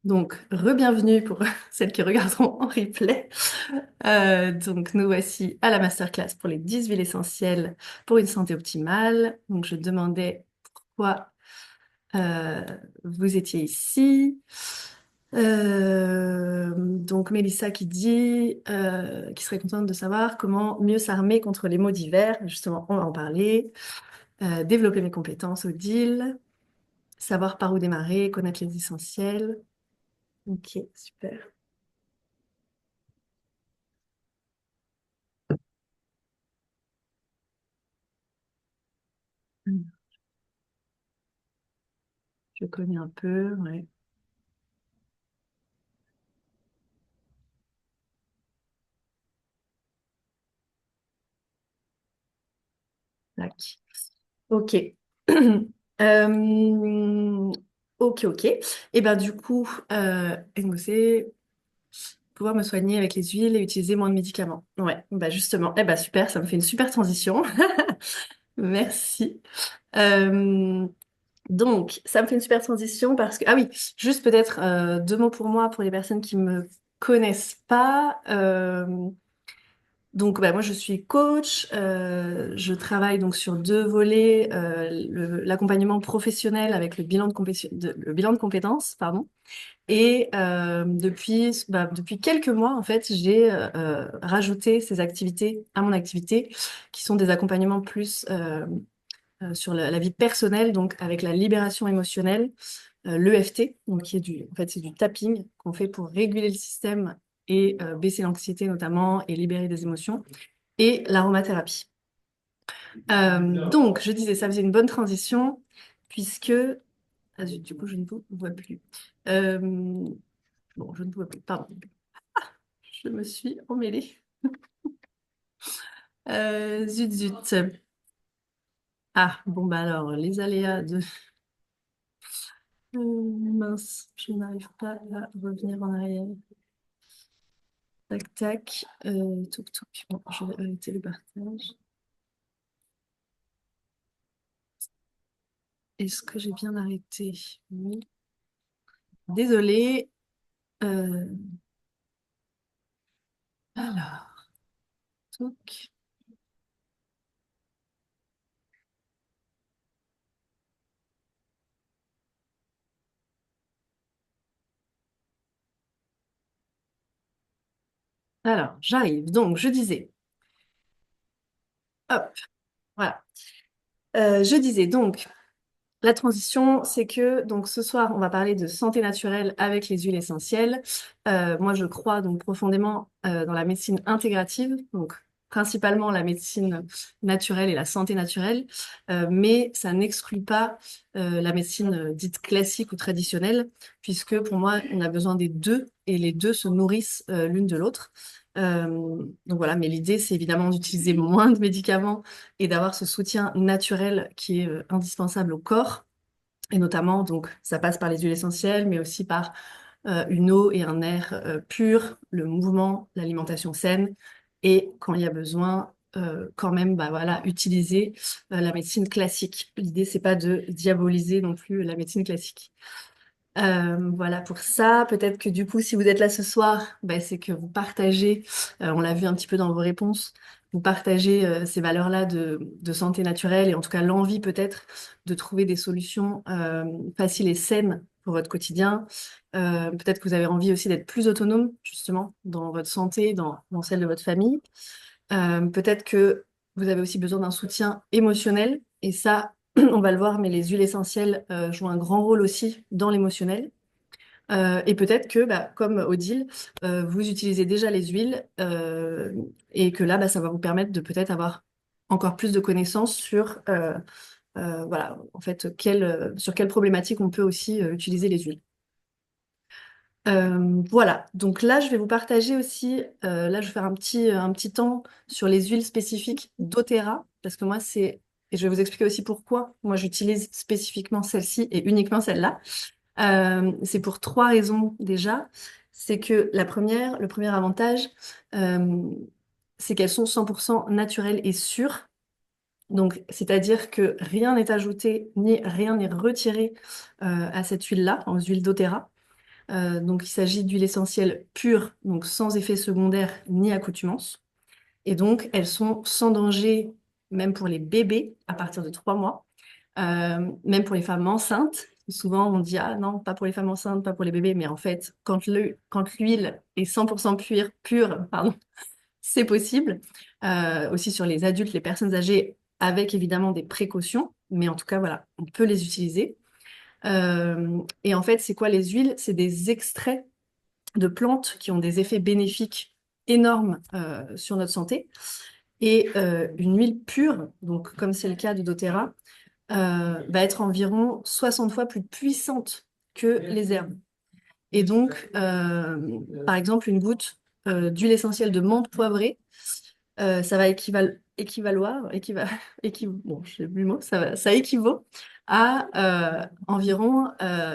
Donc, re-bienvenue pour celles qui regarderont en replay. Donc, nous voici à la masterclass pour les 10 huiles essentielles pour une santé optimale. Donc, je demandais pourquoi vous étiez ici. Donc, Mélissa qui dit qui serait contente de savoir comment mieux s'armer contre les maux d'hiver. Justement, on va en parler. Développer mes compétences, Odile. Savoir par où démarrer, connaître les essentiels. Ok, super. Je connais un peu, ouais. Tac. Ok. Euh, ok, ok. Et ben du coup, c'est pouvoir me soigner avec les huiles et utiliser moins de médicaments. Ouais, bah justement. Eh ben super, ça me fait une super transition. Merci. Euh, donc, ça me fait une super transition parce que, ah oui, juste peut-être deux mots pour moi, pour les personnes qui me connaissent pas. Donc, bah, moi, je suis coach. Je travaille donc sur deux volets, l'accompagnement professionnel avec le bilan de compétences, pardon. Et depuis quelques mois, en fait, j'ai rajouté ces activités à mon activité, qui sont des accompagnements plus sur la vie personnelle, donc avec la libération émotionnelle, l'EFT, donc qui est en fait, c'est du tapping qu'on fait pour réguler le système et baisser l'anxiété notamment et libérer des émotions et l'aromathérapie. Donc, je disais, ça faisait une bonne transition, puisque... Ah, zut, du coup, je ne vous vois plus. Euh, Bon, je ne vois plus, pardon. Je me suis emmêlée. Zut, zut. Ah, bon, bah alors, les aléas de... mince, je n'arrive pas à revenir en arrière. Tac, tac. Toc, toc. Bon, je vais arrêter le partage. Est-ce que j'ai bien arrêté? Oui. Désolée. Euh, alors, toc. Alors, j'arrive. Donc, je disais, hop, voilà. Je disais donc, la transition, c'est que donc ce soir, on va parler de santé naturelle avec les huiles essentielles. Moi, je crois donc profondément dans la médecine intégrative, donc principalement la médecine naturelle et la santé naturelle, mais ça n'exclut pas la médecine dite classique ou traditionnelle, puisque pour moi, on a besoin des deux et les deux se nourrissent l'une de l'autre. Donc voilà, mais l'idée, c'est évidemment d'utiliser moins de médicaments et d'avoir ce soutien naturel qui est indispensable au corps. Et notamment, donc, ça passe par les huiles essentielles, mais aussi par une eau et un air pur, le mouvement, l'alimentation saine, et quand il y a besoin, quand même, bah voilà, utiliser la médecine classique. L'idée, c'est pas de diaboliser non plus la médecine classique. Voilà pour ça. Peut-être que du coup, si vous êtes là ce soir, bah, c'est que vous partagez, on l'a vu un petit peu dans vos réponses, vous partagez ces valeurs-là de santé naturelle et en tout cas l'envie peut-être de trouver des solutions faciles et saines pour votre quotidien. Peut-être que vous avez envie aussi d'être plus autonome justement dans votre santé, dans celle de votre famille. Peut-être que vous avez aussi besoin d'un soutien émotionnel et ça, on va le voir, mais les huiles essentielles jouent un grand rôle aussi dans l'émotionnel. Et peut-être que, bah, comme Odile, vous utilisez déjà les huiles et que là, bah, ça va vous permettre de peut-être avoir encore plus de connaissances sur, voilà, en fait, sur quelle problématique on peut aussi utiliser les huiles. Voilà, donc là, je vais vous partager aussi, là, je vais faire un petit temps sur les huiles spécifiques doTERRA, parce que moi, et je vais vous expliquer aussi pourquoi moi, j'utilise spécifiquement celle-ci et uniquement celle-là. C'est pour trois raisons déjà. C'est que le premier avantage, euh, c'est qu'elles sont 100% naturelles et sûres. Donc, c'est-à-dire que rien n'est ajouté ni rien n'est retiré à cette huile-là, aux huiles doTERRA. Donc, il s'agit d'huiles essentielles pures, donc sans effet secondaire ni accoutumance. Et donc, elles sont sans danger, même pour les bébés à partir de 3 mois, même pour les femmes enceintes. Souvent, on dit, ah non, pas pour les femmes enceintes, pas pour les bébés, mais en fait, quand l'huile est 100% pure, pardon, c'est possible. Aussi sur les adultes, les personnes âgées, avec évidemment des précautions, mais en tout cas, voilà, on peut les utiliser. Et en fait, c'est quoi les huiles? C'est des extraits de plantes qui ont des effets bénéfiques énormes sur notre santé. Et une huile pure, donc comme c'est le cas de doTERRA, va être environ 60 fois plus puissante que les herbes. Et donc, par exemple, une goutte d'huile essentielle de menthe poivrée, ça va équivaloir, bon, je sais plus le mot, ça équivaut à environ,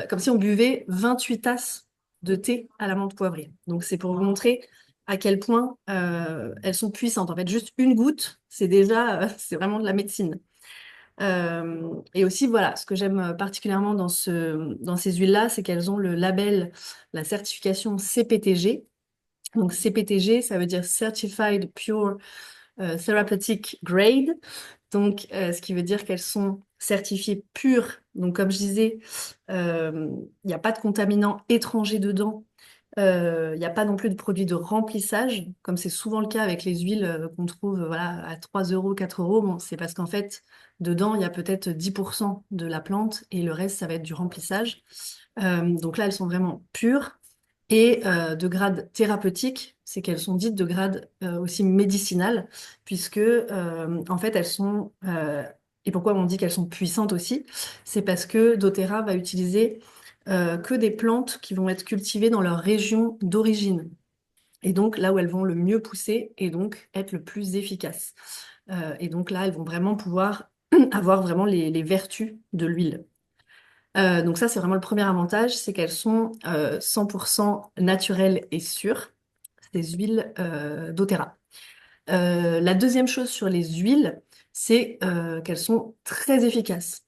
comme si on buvait 28 tasses de thé à la menthe poivrée. Donc, c'est pour vous montrer à quel point elles sont puissantes. En fait, juste une goutte, c'est déjà, c'est vraiment de la médecine. Et aussi, voilà, ce que j'aime particulièrement dans ces huiles-là, c'est qu'elles ont le label, la certification CPTG. Donc, CPTG, ça veut dire Certified Pure Therapeutic Grade. Donc, ce qui veut dire qu'elles sont certifiées pures. Donc, comme je disais, il n'y a pas de contaminants étrangers dedans. Il n'y a pas non plus de produits de remplissage, comme c'est souvent le cas avec les huiles qu'on trouve voilà, à 3 euros, 4 euros. Bon, c'est parce qu'en fait, dedans, il y a peut-être 10% de la plante et le reste, ça va être du remplissage. Donc là, elles sont vraiment pures et de grade thérapeutique, c'est qu'elles sont dites de grade aussi médicinal, puisque en fait, elles sont... et pourquoi on dit qu'elles sont puissantes aussi? C'est parce que doTERRA va utiliser que des plantes qui vont être cultivées dans leur région d'origine. Et donc là où elles vont le mieux pousser et donc être le plus efficaces. Et donc là, elles vont vraiment pouvoir avoir vraiment les vertus de l'huile. Donc ça, c'est vraiment le premier avantage, c'est qu'elles sont 100% naturelles et sûres, ces huiles doTERRA. La deuxième chose sur les huiles, c'est qu'elles sont très efficaces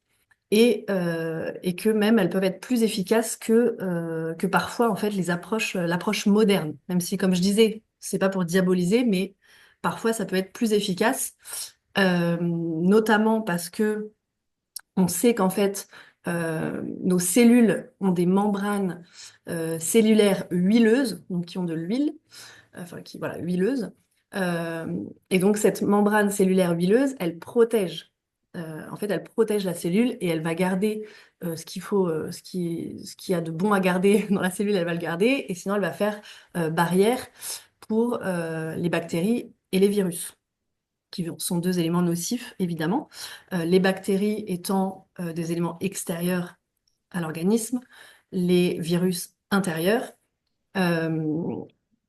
et que même elles peuvent être plus efficaces que parfois en fait l'approche moderne. Même si, comme je disais, c'est pas pour diaboliser, mais parfois ça peut être plus efficace, notamment parce que on sait qu'en fait, nos cellules ont des membranes cellulaires huileuses, donc qui ont de l'huile, enfin qui voilà, huileuse. Et donc cette membrane cellulaire huileuse, elle protège. En fait, elle protège la cellule et elle va garder ce qu'il faut, ce qu'il y a de bon à garder dans la cellule, elle va le garder, et sinon elle va faire barrière pour les bactéries et les virus qui sont deux éléments nocifs, évidemment. Les bactéries étant des éléments extérieurs à l'organisme, les virus intérieurs. Euh,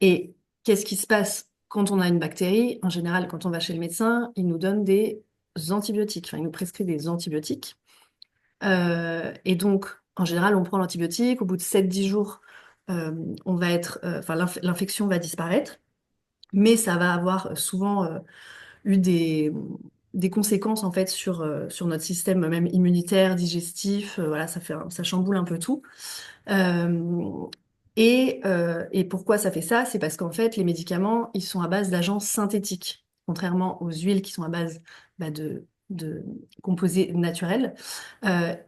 et qu'est-ce qui se passe quand on a une bactérie? En général, quand on va chez le médecin, il nous donne des antibiotiques, enfin, il nous prescrit des antibiotiques. Et donc, en général, on prend l'antibiotique, au bout de 7-10 jours, on va enfin, l'infection va disparaître, mais ça va avoir souvent eu des conséquences en fait sur notre système même immunitaire, digestif, voilà, ça chamboule un peu tout. Euh, et pourquoi ça fait ça? C'est parce qu'en fait, les médicaments, ils sont à base d'agents synthétiques, contrairement aux huiles qui sont à base de composés naturels.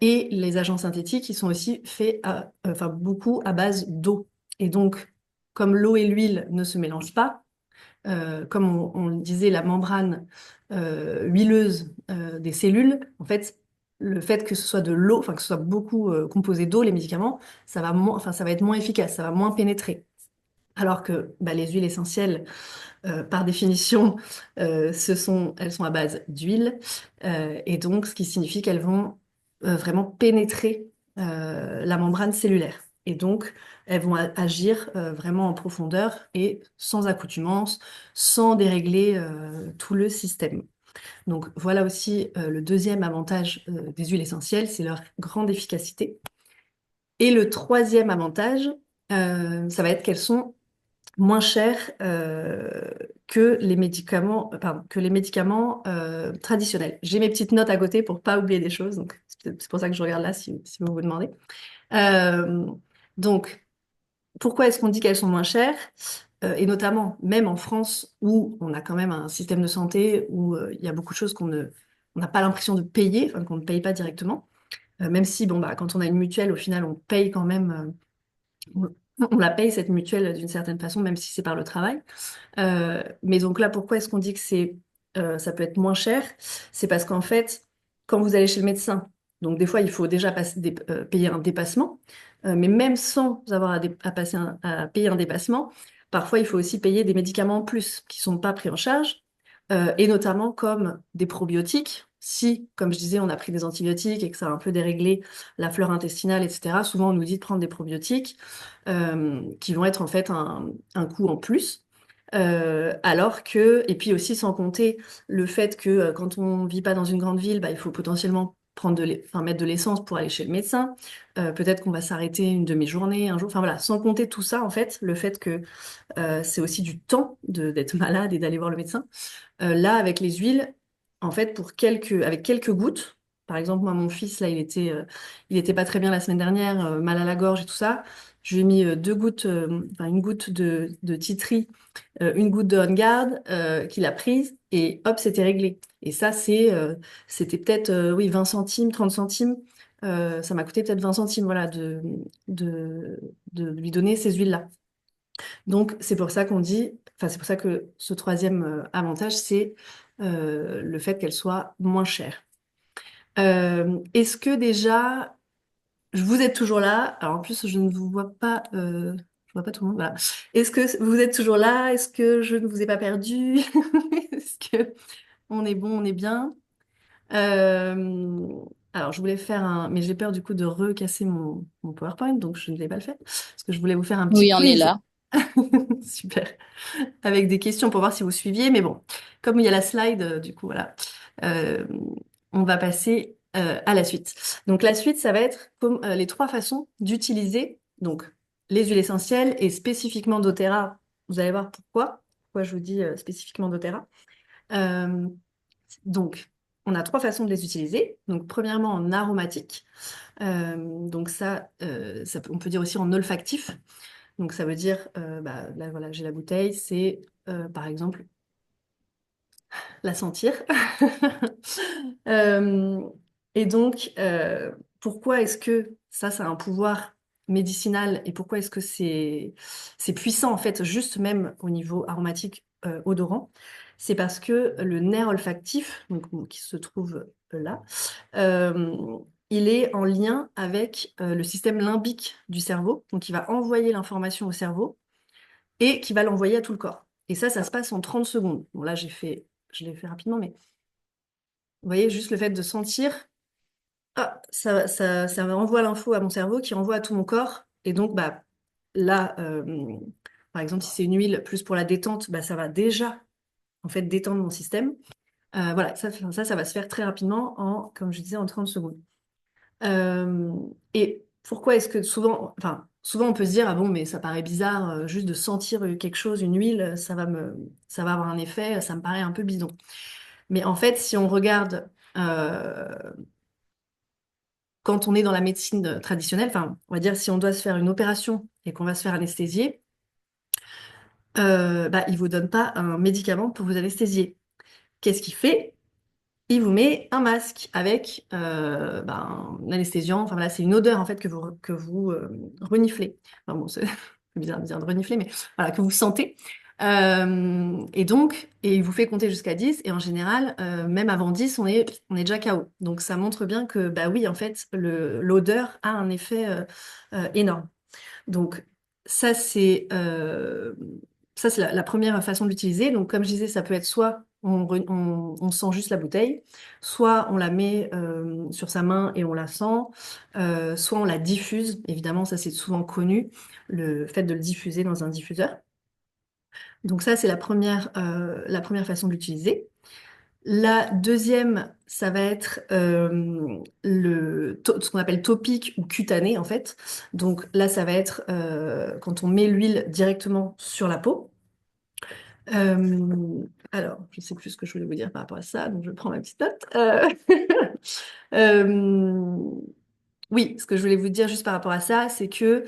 Et les agents synthétiques, ils sont aussi faits enfin, beaucoup à base d'eau. Et donc, comme l'eau et l'huile ne se mélangent pas, comme on le disait, la membrane huileuse des cellules, en fait, le fait que ce soit de l'eau, enfin que ce soit beaucoup composé d'eau, les médicaments, enfin, ça va être moins efficace, ça va moins pénétrer. Alors que bah, les huiles essentielles, par définition, elles sont à base d'huile, et donc ce qui signifie qu'elles vont vraiment pénétrer la membrane cellulaire. Et donc, elles vont agir vraiment en profondeur et sans accoutumance, sans dérégler tout le système. Donc, voilà aussi le deuxième avantage des huiles essentielles, c'est leur grande efficacité. Et le troisième avantage, ça va être qu'elles sont moins chères que les médicaments traditionnels. J'ai mes petites notes à côté pour pas oublier des choses, donc c'est pour ça que je regarde là si vous vous demandez. Euh, donc, pourquoi est-ce qu'on dit qu'elles sont moins chères? Et notamment, même en France, où on a quand même un système de santé où il y a beaucoup de choses on n'a pas l'impression de payer, enfin, qu'on ne paye pas directement. Même si, bon, bah, quand on a une mutuelle, au final, on paye quand même, on la paye cette mutuelle d'une certaine façon, même si c'est par le travail. Mais donc là, pourquoi est-ce qu'on dit que ça peut être moins cher? C'est parce qu'en fait, quand vous allez chez le médecin, donc des fois, il faut déjà payer un dépassement, mais même sans avoir à payer un dépassement, parfois, il faut aussi payer des médicaments en plus qui sont pas pris en charge, et notamment comme des probiotiques. Si, comme je disais, on a pris des antibiotiques et que ça a un peu déréglé la flore intestinale, etc., souvent on nous dit de prendre des probiotiques qui vont être en fait un coût en plus. Alors que, et puis aussi sans compter le fait que quand on vit pas dans une grande ville, bah, il faut potentiellement enfin, mettre de l'essence pour aller chez le médecin. Peut-être qu'on va s'arrêter une demi-journée, un jour. Enfin voilà, sans compter tout ça, en fait, le fait que c'est aussi du temps d'être malade et d'aller voir le médecin. Là, avec les huiles, en fait, avec quelques gouttes, par exemple, moi, mon fils, là, il était pas très bien la semaine dernière, mal à la gorge et tout ça. Je lui ai mis deux gouttes, enfin, une goutte de tea tree, une goutte de On Guard, qu'il a prise, et hop, c'était réglé. Et ça, c'était peut-être, oui, 20 centimes, 30 centimes. Ça m'a coûté peut-être 20 centimes, voilà, de, de lui donner ces huiles-là. Donc, c'est pour ça qu'on dit, enfin, c'est pour ça que ce troisième avantage, c'est le fait qu'elle soit moins chère. Est-ce que déjà, vous êtes toujours là? Alors, en plus, je ne vous vois pas, je vois pas tout le monde, voilà. Est-ce que vous êtes toujours là? Est-ce que je ne vous ai pas perdu? Est-ce que on est bon, on est bien? Euh, alors, je voulais faire mais j'ai peur du coup de recasser mon PowerPoint, donc je ne vais pas le faire, parce que je voulais vous faire un petit Oui, on est quiz. là. Super. Avec des questions pour voir si vous suiviez. Mais bon, comme il y a la slide, du coup, voilà. Euh, on va passer à la suite. Donc la suite, ça va être comme les trois façons d'utiliser donc les huiles essentielles et spécifiquement doTERRA. Vous allez voir pourquoi je vous dis spécifiquement doTERRA. Euh, donc, on a trois façons de les utiliser. Donc, premièrement, en aromatique. Donc on peut dire aussi en olfactif. Donc ça veut dire, bah, là voilà, j'ai la bouteille, c'est par exemple la sentir. Euh, et donc, pourquoi est-ce que ça a un pouvoir médicinal et pourquoi est-ce que c'est puissant en fait, juste même au niveau aromatique, odorant? C'est parce que le nerf olfactif, donc, bon, qui se trouve là, euh, il est en lien avec le système limbique du cerveau, donc il va envoyer l'information au cerveau et qui va l'envoyer à tout le corps. Et ça se passe en 30 secondes. Bon, là, je l'ai fait rapidement, mais vous voyez, juste le fait de sentir, ah, ça envoie l'info à mon cerveau qui envoie à tout mon corps. Et donc, bah, là, par exemple, si c'est une huile plus pour la détente, bah, ça va déjà, en fait, détendre mon système. Voilà, ça va se faire très rapidement comme je disais, en 30 secondes. Euh, et pourquoi est-ce que souvent on peut se dire, ah bon, mais ça paraît bizarre, juste de sentir quelque chose, une huile, ça va avoir un effet, ça me paraît un peu bidon. Mais en fait, si on regarde, quand on est dans la médecine traditionnelle, enfin, on va dire si on doit se faire une opération et qu'on va se faire anesthésier, bah, il vous donne pas un médicament pour vous anesthésier. Qu'est-ce qu'il fait? Il vous met un masque avec un anesthésiant. Enfin voilà, c'est une odeur en fait que vous reniflez. Enfin, bon, c'est c'est bizarre de dire de renifler, mais voilà, que vous sentez. Et il vous fait compter jusqu'à 10. Et en général, même avant 10, on est déjà KO. Donc ça montre bien que, bah oui, en fait, l'odeur a un effet énorme. Donc ça, c'est la première façon de l'utiliser. Donc comme je disais, ça peut être soit on sent juste la bouteille, soit on la met sur sa main et on la sent, soit on la diffuse. Évidemment, ça c'est souvent connu, le fait de le diffuser dans un diffuseur. Donc ça, c'est la première façon de l'utiliser. La deuxième, ça va être ce qu'on appelle topique ou cutané en fait. Donc là, ça va être quand on met l'huile directement sur la peau. Alors, je ne sais plus ce que je voulais vous dire par rapport à ça, donc je prends ma petite note. Euh, Oui, ce que je voulais vous dire juste par rapport à ça, c'est que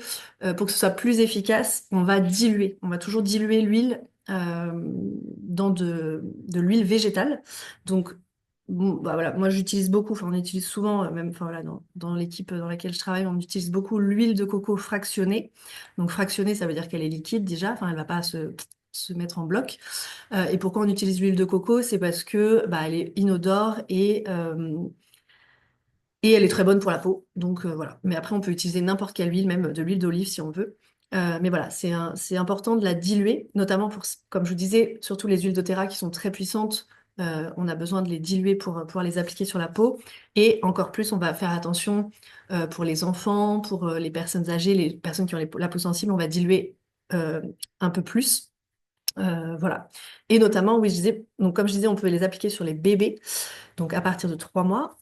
pour que ce soit plus efficace, on va diluer. On va toujours diluer l'huile dans de l'huile végétale. Donc, bon, bah voilà, moi j'utilise beaucoup, enfin on utilise souvent, même enfin, voilà, dans l'équipe dans laquelle je travaille, on utilise beaucoup l'huile de coco fractionnée. Donc fractionnée, ça veut dire qu'elle est liquide déjà, enfin elle va pas se mettre en bloc. Et pourquoi on utilise l'huile de coco? C'est parce que bah, elle est inodore et elle est très bonne pour la peau, donc voilà. Mais après, on peut utiliser n'importe quelle huile, même de l'huile d'olive si on veut. Mais voilà, c'est important de la diluer, notamment pour, comme je vous disais, surtout les huiles doTERRA qui sont très puissantes. On a besoin de les diluer pour pouvoir les appliquer sur la peau. Et encore plus, on va faire attention pour les enfants, pour les personnes âgées, les personnes qui ont la peau sensible, on va diluer euh, un peu plus. Voilà. Et notamment, oui, je disais, donc comme je disais, on peut les appliquer sur les bébés donc à partir de 3 mois.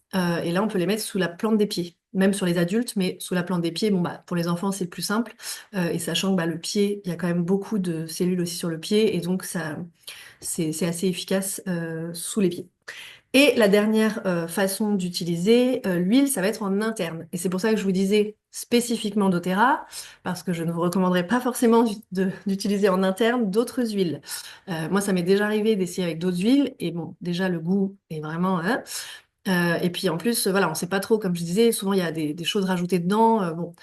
Et là, on peut les mettre sous la plante des pieds, même sur les adultes, mais sous la plante des pieds, bon, bah, pour les enfants, c'est le plus simple. Et sachant que bah, le pied, il y a quand même beaucoup de cellules aussi sur le pied, et donc ça, c'est assez efficace sous les pieds. Et la dernière façon d'utiliser l'huile, ça va être en interne. Et c'est pour ça que je vous disais spécifiquement doTERRA, parce que je ne vous recommanderais pas forcément d'utiliser en interne d'autres huiles. Moi, ça m'est déjà arrivé d'essayer avec d'autres huiles, et bon, déjà le goût est vraiment, hein. Et puis en plus, voilà, on sait pas trop, comme je disais, souvent il y a des choses rajoutées dedans. Bon,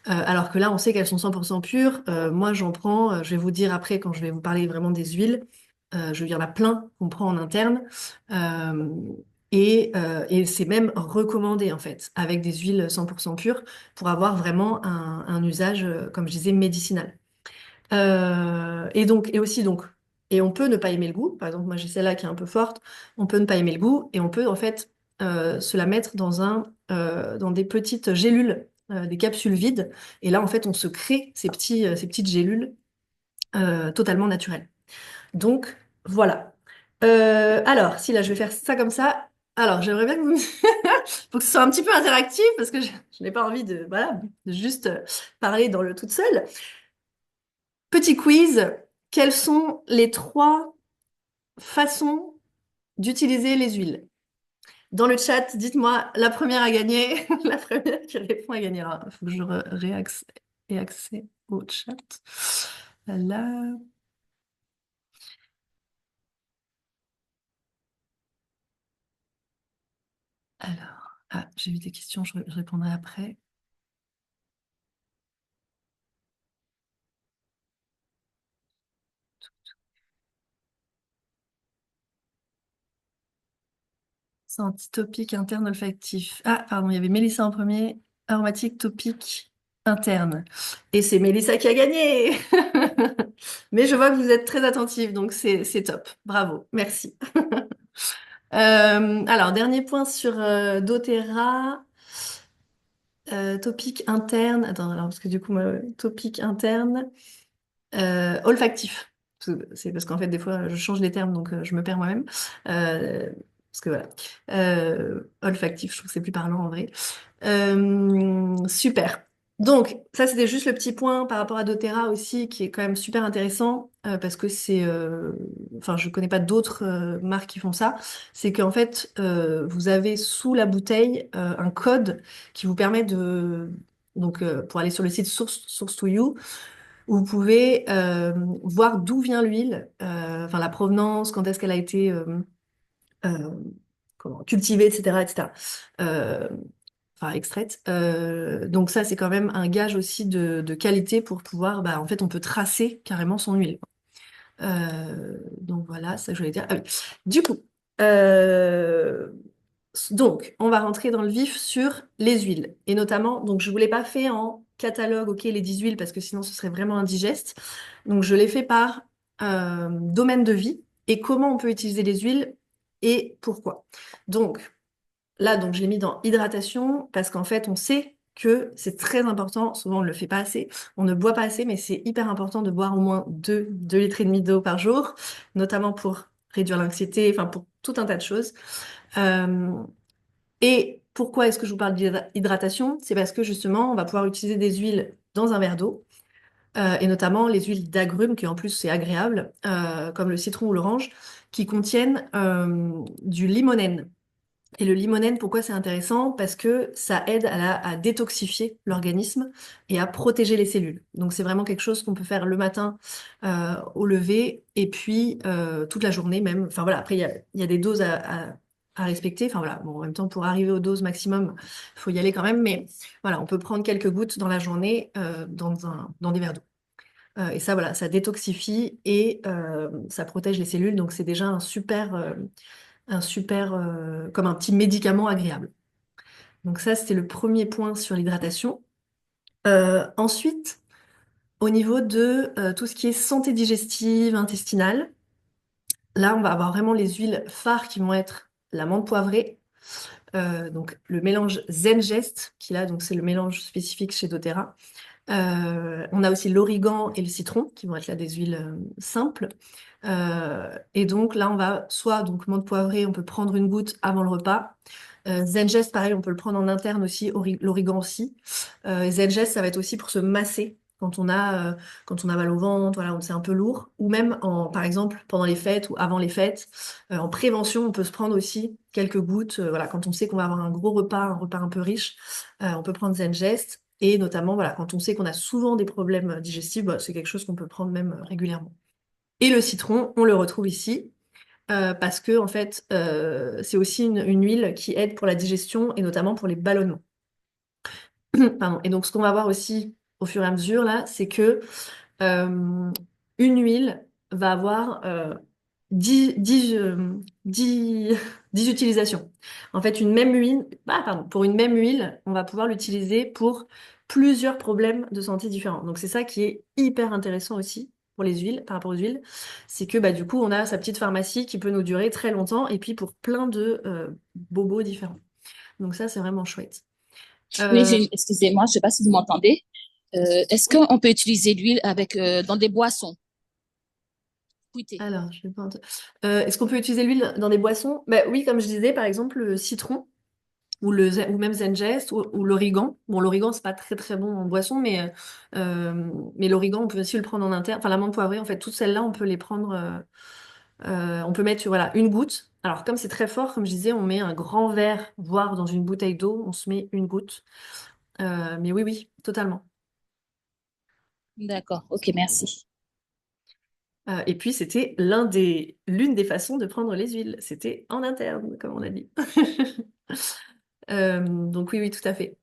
alors que là, on sait qu'elles sont 100% pures. Moi, j'en prends, je vais vous dire après quand je vais vous parler vraiment des huiles. Il y en a plein qu'on prend en interne. Euh, et c'est même recommandé en fait, avec des huiles 100% pures, pour avoir vraiment un usage, comme je disais, médicinal. Et donc, et aussi donc, et on peut ne pas aimer le goût. Par exemple, moi j'ai celle-là qui est un peu forte. On peut ne pas aimer le goût et on peut en fait se la mettre dans des petites gélules, des capsules vides. Et là, en fait, on se crée ces petites gélules totalement naturelles. Donc voilà. Alors, si là je vais faire ça comme ça. Alors, j'aimerais bien que vous... Faut que ce soit un petit peu interactif parce que je n'ai pas envie de, voilà, de juste parler dans le toute seule. Petit quiz, quelles sont les trois façons d'utiliser les huiles? Dans le chat, dites-moi la première à gagner. La première qui répond à gagnera. Il faut que je ai accès au chat. Là. Alors, ah, j'ai vu des questions, je répondrai après. C'est antitopique interne olfactif. Ah, pardon, il y avait Mélissa en premier. Aromatique topique interne. Et c'est Mélissa qui a gagné. Mais je vois que vous êtes très attentive, donc c'est top. Bravo, merci. Alors, dernier point sur doTERRA. Topique interne. Attends, alors, parce que du coup, topique interne. Olfactif. C'est parce qu'en fait, des fois, je change les termes, donc je me perds moi-même. Parce que voilà. Olfactif, je trouve que c'est plus parlant en vrai. Super. Donc, ça, c'était juste le petit point par rapport à doTERRA aussi, qui est quand même super intéressant, parce que c'est... enfin, je connais pas d'autres marques qui font ça. C'est qu'en fait, vous avez sous la bouteille un code qui vous permet de... Donc, pour aller sur le site Source to You, vous pouvez voir d'où vient l'huile, enfin la provenance, quand est-ce qu'elle a été euh, cultivée, etc., etc. Euh, enfin extraite. Donc ça, c'est quand même un gage aussi de qualité pour pouvoir, bah, en fait, on peut tracer carrément son huile. Donc voilà, c'est ça que je voulais dire. Ah oui. Du coup, euh, donc, on va rentrer dans le vif sur les huiles. Et notamment, donc je ne vous l'ai pas fait en catalogue, ok, les 10 huiles, parce que sinon ce serait vraiment indigeste. Donc je l'ai fait par domaine de vie et comment on peut utiliser les huiles et pourquoi. Donc là, donc, je l'ai mis dans hydratation parce qu'en fait, on sait que c'est très important. Souvent, on ne le fait pas assez. On ne boit pas assez, mais c'est hyper important de boire au moins 2 litres et demi d'eau par jour, notamment pour réduire l'anxiété, enfin pour tout un tas de choses. Euh, et pourquoi est-ce que je vous parle d'hydratation? C'est parce que justement, on va pouvoir utiliser des huiles dans un verre d'eau, et notamment les huiles d'agrumes, qui en plus c'est agréable, comme le citron ou l'orange, qui contiennent du limonène. Et le limonène, pourquoi c'est intéressant? Parce que ça aide à détoxifier l'organisme et à protéger les cellules. Donc c'est vraiment quelque chose qu'on peut faire le matin au lever et puis toute la journée même. Enfin voilà, après il y a des doses à respecter. Enfin voilà, bon, en même temps pour arriver aux doses maximum, il faut y aller quand même. Mais voilà, on peut prendre quelques gouttes dans la journée dans des verres d'eau. Et ça voilà, ça détoxifie et ça protège les cellules. Donc c'est déjà comme un petit médicament agréable. Donc ça, c'était le premier point sur l'hydratation. Ensuite, au niveau de tout ce qui est santé digestive, intestinale, là, on va avoir vraiment les huiles phares qui vont être la menthe poivrée, donc le mélange Zengest, qui là, donc c'est le mélange spécifique chez doTERRA. On a aussi l'origan et le citron, qui vont être là des huiles simples. Et donc là, on va soit donc menthe poivrée, on peut prendre une goutte avant le repas. Zengest, pareil, on peut le prendre en interne aussi, l'origan aussi. Zengest, ça va être aussi pour se masser quand on a mal au ventre, voilà, c'est un peu lourd. Ou même, par exemple, pendant les fêtes ou avant les fêtes, en prévention, on peut se prendre aussi quelques gouttes. Voilà, quand on sait qu'on va avoir un gros repas, un repas un peu riche, on peut prendre Zengest. Et notamment, voilà, quand on sait qu'on a souvent des problèmes digestifs, bah, c'est quelque chose qu'on peut prendre même régulièrement. Et le citron, on le retrouve ici parce que en fait, c'est aussi une huile qui aide pour la digestion et notamment pour les ballonnements. Pardon. Et donc, ce qu'on va voir aussi au fur et à mesure là, c'est que euh, une huile va avoir 10 10 utilisations. En fait, pour une même huile, on va pouvoir l'utiliser pour plusieurs problèmes de santé différents. Donc, c'est ça qui est hyper intéressant aussi pour les huiles, par rapport aux huiles, c'est que bah, du coup, on a sa petite pharmacie qui peut nous durer très longtemps et puis pour plein de bobos différents. Donc, ça, c'est vraiment chouette. Oui, Euh, excusez-moi, je ne sais pas si vous m'entendez. Est-ce oui. qu'on peut utiliser l'huile avec dans des boissons fruitées? Alors, je vais pas est-ce qu'on peut utiliser l'huile dans des boissons? Bah, oui, comme je disais, par exemple, le citron ou même Zengest ou l'origan. Bon, l'origan, c'est pas très très bon en boisson, mais l'origan, on peut aussi le prendre en interne. Enfin, la menthe poivrée, en fait, toutes celles-là, on peut les prendre. On peut mettre, voilà, une goutte. Alors, comme c'est très fort, comme je disais, on met un grand verre, voire dans une bouteille d'eau, on se met une goutte. Mais oui, oui, totalement. D'accord, ok, merci. Et puis, c'était l'une des façons de prendre les huiles. C'était en interne, comme on a dit. Donc oui, oui, tout à fait.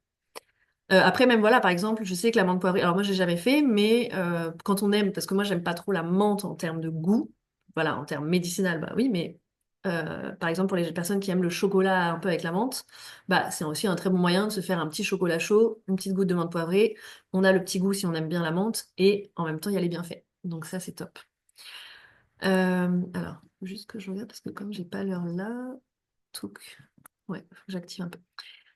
Après, même voilà, par exemple, je sais que la menthe poivrée, alors moi j'ai jamais fait, mais quand on aime, parce que moi j'aime pas trop la menthe en termes de goût, voilà, en termes médicinal, bah oui, mais par exemple pour les personnes qui aiment le chocolat un peu avec la menthe, bah c'est aussi un très bon moyen de se faire un petit chocolat chaud, une petite goutte de menthe poivrée, on a le petit goût si on aime bien la menthe, et en même temps il y a les bienfaits. Donc ça c'est top. Alors, juste que je regarde, parce que comme j'ai pas l'heure là, touc, ouais, faut que j'active un peu.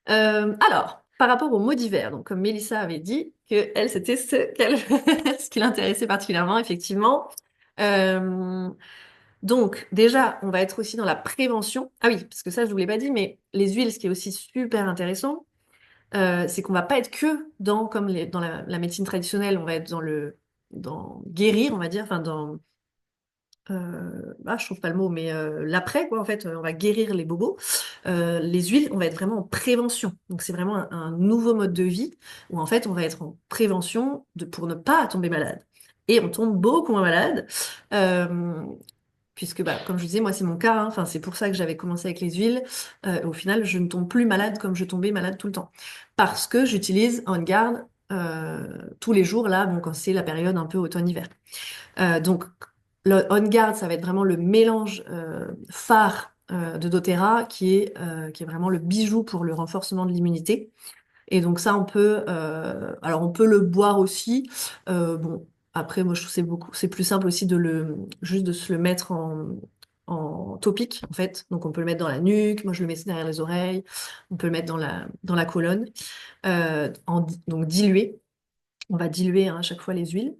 Alors, par rapport aux mots d'hiver, donc comme Mélissa avait dit, que elle, c'était ce qui l'intéressait particulièrement, effectivement. Euh, donc, déjà, on va être aussi dans la prévention. Ah oui, parce que ça, je vous l'ai pas dit, mais les huiles, ce qui est aussi super intéressant, c'est qu'on va pas être que dans la médecine traditionnelle, on va être dans guérir, on va dire, enfin je trouve pas le mot, mais l'après, quoi, en fait, on va guérir les bobos. Les huiles, on va être vraiment en prévention. Donc, c'est vraiment un nouveau mode de vie où, en fait, on va être en prévention pour ne pas tomber malade. Et on tombe beaucoup moins malade, euh, puisque, bah, comme je disais, moi, c'est mon cas, hein. Enfin, c'est pour ça que j'avais commencé avec les huiles. Au final, je ne tombe plus malade comme je tombais malade tout le temps. Parce que j'utilise On Guard tous les jours, là, bon, quand c'est la période un peu automne-hiver. Donc, le On Guard, ça va être vraiment le mélange phare de doTERRA qui est vraiment le bijou pour le renforcement de l'immunité. Et donc ça, alors on peut le boire aussi. Bon, après, moi je trouve que c'est plus simple aussi juste de se le mettre en topique en fait. Donc on peut le mettre dans la nuque. Moi je le mets derrière les oreilles. On peut le mettre dans la colonne. Donc dilué. On va diluer hein, à chaque fois les huiles.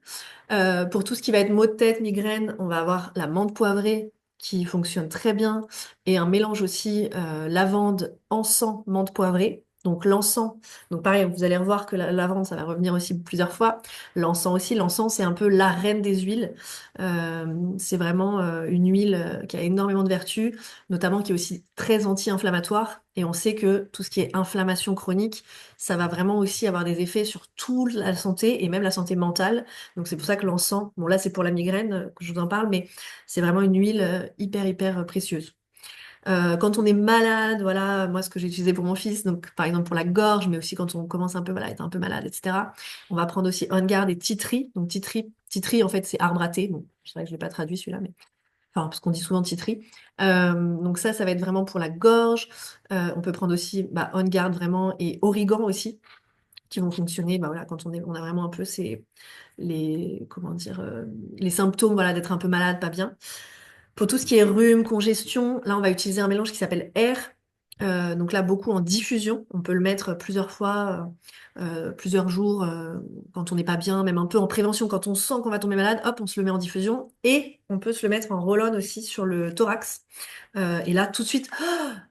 Pour tout ce qui va être maux de tête, migraine, on va avoir la menthe poivrée qui fonctionne très bien et un mélange aussi lavande, encens, menthe poivrée. Donc l'encens, donc pareil, vous allez revoir que la lavande, ça va revenir aussi plusieurs fois. L'encens aussi, l'encens, c'est un peu la reine des huiles. C'est vraiment une huile qui a énormément de vertus, notamment qui est aussi très anti-inflammatoire. Et on sait que tout ce qui est inflammation chronique, ça va vraiment aussi avoir des effets sur toute la santé et même la santé mentale. Donc c'est pour ça que l'encens, bon là c'est pour la migraine que je vous en parle, mais c'est vraiment une huile hyper précieuse. Quand on est malade, voilà, moi ce que j'ai utilisé pour mon fils, donc par exemple pour la gorge, mais aussi quand on commence un peu, voilà, à être un peu malade, etc. On va prendre aussi On Guard et Tea Tree. Donc Tea Tree en fait c'est arbre à thé. Bon, c'est vrai que je l'ai pas traduit celui-là, mais enfin parce qu'on dit souvent Tea Tree. Donc ça va être vraiment pour la gorge. On peut prendre aussi On Guard vraiment et Origan aussi qui vont fonctionner. Bah voilà, quand on a vraiment un peu les comment dire les symptômes voilà d'être un peu malade, pas bien. Pour tout ce qui est rhume, congestion, là on va utiliser un mélange qui s'appelle Air. Donc là beaucoup en diffusion. On peut le mettre plusieurs fois, plusieurs jours quand on n'est pas bien, même un peu en prévention quand on sent qu'on va tomber malade. Hop, on se le met en diffusion et on peut se le mettre en roll-on aussi sur le thorax. Et là tout de suite,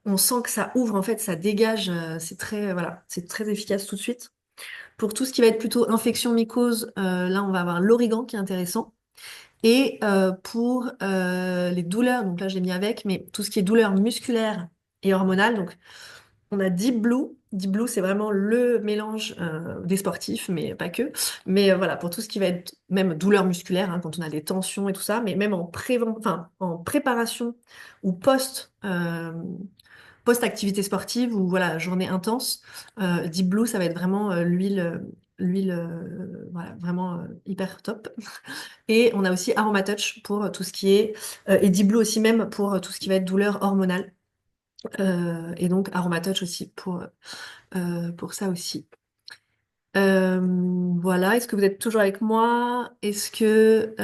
on sent que ça ouvre en fait, ça dégage. C'est très voilà, c'est très efficace tout de suite. Pour tout ce qui va être plutôt infection mycose, là on va avoir l'origan qui est intéressant. Et pour les douleurs, donc là j'ai mis avec, mais tout ce qui est douleur musculaire et hormonale, donc on a Deep Blue. Deep Blue, c'est vraiment le mélange des sportifs, mais pas que. Mais voilà, pour tout ce qui va être même douleur musculaire, hein, quand on a des tensions et tout ça, mais même enfin, en préparation ou post-activité sportive ou voilà, journée intense, Deep Blue, ça va être vraiment l'huile voilà, vraiment hyper top. Et on a aussi Aromatouch pour tout ce qui est, et Deep Blue aussi même pour tout ce qui va être douleur hormonale. Et donc Aromatouch aussi pour ça aussi. Euh, voilà, est-ce que vous êtes toujours avec moi? Est-ce que